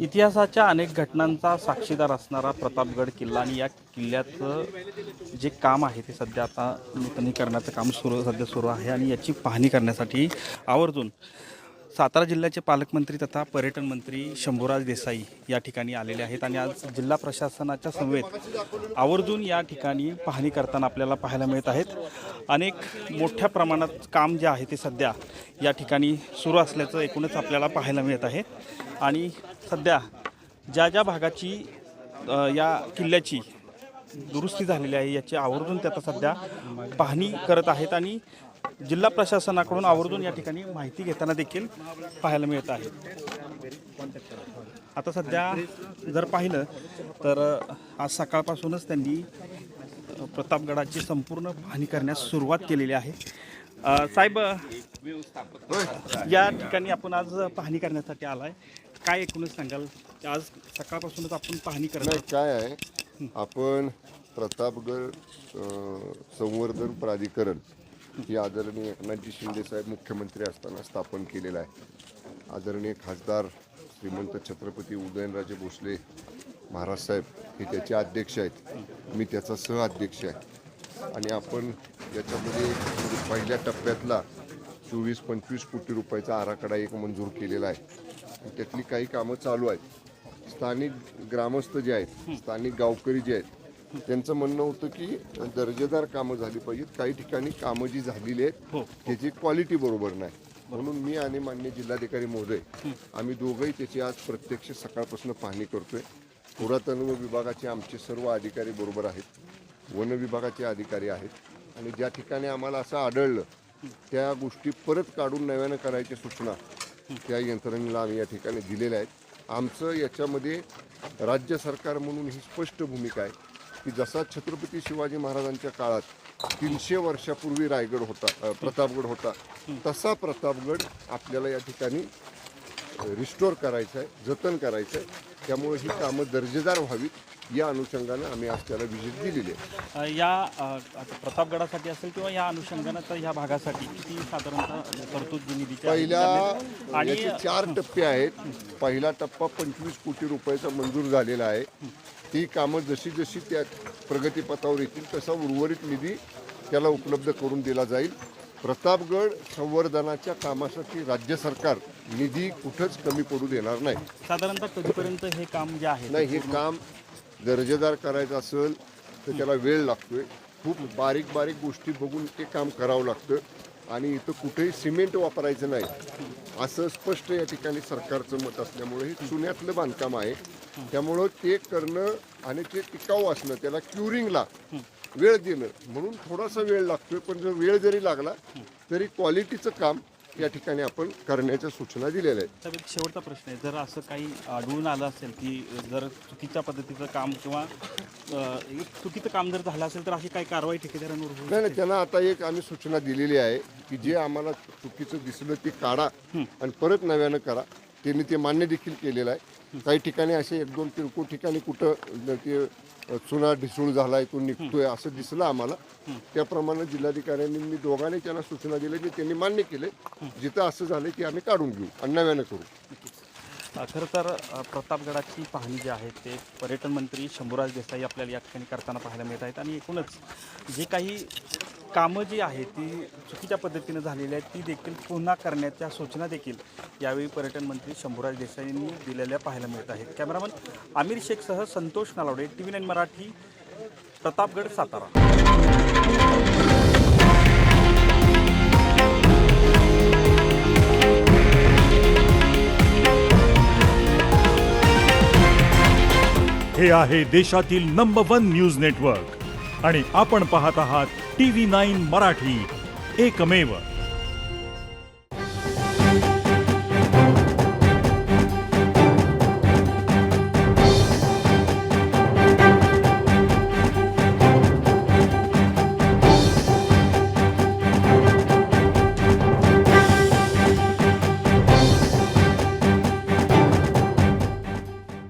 इतिहासाच्या अनेक घटनांचा साक्षीदार असणारा प्रतापगड किल्ला आणि या किल्ल्याचं जे काम आहे ते सध्या आता नूतनीकरणाचं काम सध्या सुरू आहे आणि याची पाहणी करण्यासाठी आवर्जून सातारा जिल्ह्याचे पालकमंत्री तथा पर्यटन मंत्री शंभूराज देसाई या ठिकाणी आलेले आहेत आणि आज जिल्हा प्रशासनाच्या समवेत आवर्जून या ठिकाणी पाहणी करताना आपल्याला पाहायला मिळत आहेत। अनेक मोठ्या प्रमाणात काम जे आहे ते सध्या या ठिकाणी सुरू असल्याचं एकूणच आपल्याला पाहायला मिळत आहे आणि सध्या ज्या ज्या भागाची या किल्ल्याची दुरुस्ती झालेली आहे याची आवर्जून ते आता सध्या पाहणी करत आहेत आणि जिल्हा प्रशासनाकडून आवर्जून या ठिकाणी माहिती घेताना देखील पाहायला मिळत आहे। आता सध्या जर पाहिलं तर आज सकाळपासूनच त्यांनी प्रतापगडाची संपूर्ण पाहणी करण्यास सुरुवात केलेली आहे। साहेब, या ठिकाणी आपण आज पाहणी करण्यासाठी आलाय, काय एकूणच सांगाल? आज सकाळपासूनच आपण पाहणी करणार काय आहे, आपण प्रतापगड संवर्धन प्राधिकरण ही आदरणीय एकनाथजी शिंदे साहेब मुख्यमंत्री असताना स्थापन केलेलं आहे। आदरणीय खासदार श्रीमंत छत्रपती उदयनराजे भोसले महाराज साहेब हे त्याचे अध्यक्ष आहेत, मी त्याचा सहअध्यक्ष आहे आणि आपण याच्यामध्ये पहिल्या टप्प्यातला 24-25 कोटी रुपयाचा आराखडा एक मंजूर केलेला आहे। त्यातली काही कामं चालू आहेत। स्थानिक ग्रामस्थ जे आहेत, स्थानिक गावकरी जे आहेत, त्यांचं म्हणणं होतं की दर्जेदार कामं झाली पाहिजेत। काही ठिकाणी कामं जी झालेली आहेत त्याची क्वालिटी बरोबर नाही, म्हणून मी आणि माननीय जिल्हाधिकारी महोदय आम्ही दोघंही त्याची आज प्रत्यक्ष सकाळपासून पाहणी करतोय। पुरातन विभागाचे आमचे सर्व अधिकारी बरोबर आहेत, वन विभागाचे अधिकारी आहेत आणि ज्या ठिकाणी आम्हाला असं आढळलं त्या गोष्टी परत काढून नव्यानं करायच्या सूचना त्या यंत्रणेला आम्ही या ठिकाणी दिलेल्या आहेत। आमचं याच्यामध्ये राज्य सरकार म्हणून ही स्पष्ट भूमिका आहे की जसा छत्रपती शिवाजी महाराजांच्या काळात 300 वर्षापूर्वी रायगड होता, प्रतापगड होता, तसा प्रतापगड आपल्याला या ठिकाणी रिस्टोर करायचा आहे, जतन करायचं आहे। त्यामुळे ही कामं दर्जेदार व्हावीत या अनुषंगानं आम्ही आज त्याला व्हिजिट दिलेली आहे। या आता प्रतापगडासाठी असेल किंवा या अनुषंगानं तर ह्या भागासाठी किती साधारणतः तरतूद निधीच्या आणि याचे 4 टप्पे आहेत। पहिला टप्पा 25 कोटी रुपयाचा मंजूर झालेला आहे। ती कामं जशी जशी त्या प्रगतीपथावर येतील तसा उर्वरित निधी त्याला उपलब्ध करून दिला जाईल। प्रतापगड संवर्धनाच्या कामासाठी राज्य सरकार निधी कुठंच कमी पडू देणार नाही। साधारणतः कधीपर्यंत हे काम जे आहे नाही, हे काम दर्जेदार करायचं असेल तर त्याला वेळ लागतोय, खूप बारीक बारीक गोष्टी बघून ते काम करावं लागतं आणि इथं कुठेही सिमेंट वापरायचं नाही असं स्पष्ट या ठिकाणी सरकारचं मत असल्यामुळे हे चुन्यातलं बांधकाम आहे। त्यामुळं ते करणं आणि ते टिकाऊ असणं, त्याला क्युरिंगला वेळ देणं म्हणून थोडासा वेळ लागतोय, पण जर वेळ जरी लागला तरी क्वालिटीचं काम या ठिकाणी आपण करण्याच्या सूचना दिलेल्या आहेत। तर एक शेवटचा प्रश्न आहे, जर असं काही आढळून आलं असेल की जर चुकीच्या पद्धतीचं काम किंवा चुकीचं काम जर झालं असेल तर अशी काही कारवाई ठेकेदारांवर होईल? नाही, त्यांना आता एक आम्ही सूचना दिलेली आहे की जे आम्हाला चुकीचं दिसलं ते काढा आणि परत नव्यानं करा। त्यांनी ते मान्य देखील केलेलं आहे। काही ठिकाणी असे 1-2 किरकोळ ठिकाणी कुठं ते चुना ढिसूळ झाला तो निघतोय असं दिसलं आम्हाला, त्याप्रमाणे जिल्हाधिकाऱ्यांनी मी दोघांनी त्यांना सूचना दिल्या की त्यांनी मान्य केले, जिथं असं झालं की आम्ही काढून घेऊ आणि नव्यानं करू। खरं तर प्रतापगडाची पाहणी जी आहे ते पर्यटन मंत्री शंभूराज देसाई आपल्याला या ठिकाणी करताना पाहायला मिळत आहेत आणि एकूणच जे काही कामं जी आहेत ती चुकीच्या पद्धतीनं झालेली आहेत ती देखील पुन्हा करण्याच्या सूचना देखील यावेळी पर्यटन मंत्री शंभूराज देसाईंनी दिलेल्या पाहायला मिळत आहेत। कॅमेरामन आमिर शेखसह संतोष नालावडे, TV9 मराठी, प्रतापगड, सातारा। हे आहे देशातील नंबर 1 न्यूज नेटवर्क आणि आपण पाहत आहात TV9 मराठी, एकमेव।